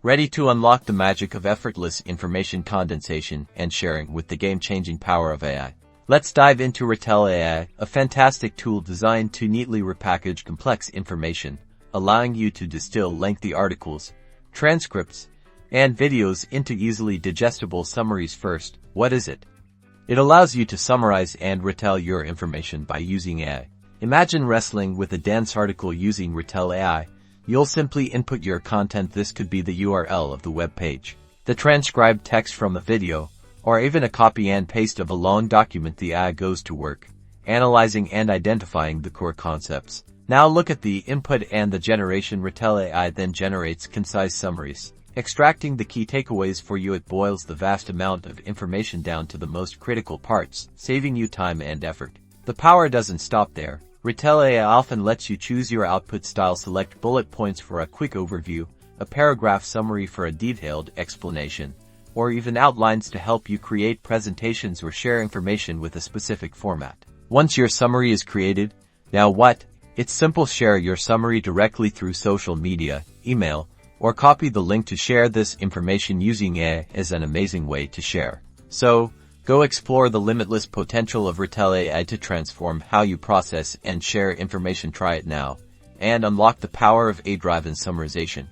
Ready to unlock the magic of effortless information condensation and sharing with the game-changing power of AI? Let's dive into Retell Ai, a fantastic tool designed to neatly repackage complex information, allowing you to distill lengthy articles, transcripts, and videos into easily digestible summaries. First, what is it? It allows you to summarize and retell your information by using AI. Imagine wrestling with a dense article using Retell Ai. You'll simply input your content. This could be the URL of the web page, the transcribed text from a video, or even a copy and paste of a long document. The AI goes to work, analyzing and identifying the core concepts. Now look at the input and the generation. Retell Ai then generates concise summaries, extracting the key takeaways for you. It boils the vast amount of information down to the most critical parts, saving you time and effort. The power doesn't stop there. Retell Ai often lets you choose your output style. Select bullet points for a quick overview, a paragraph summary for a detailed explanation, or even outlines to help you create presentations or share information with a specific format. Once your summary is created, now what? It's simple. Share your summary directly through social media, email, or copy the link to share this information. Using AI is an amazing way to share. So, go explore the limitless potential of Retell Ai to transform how you process and share information. Try it now and unlock the power of AI-driven summarization.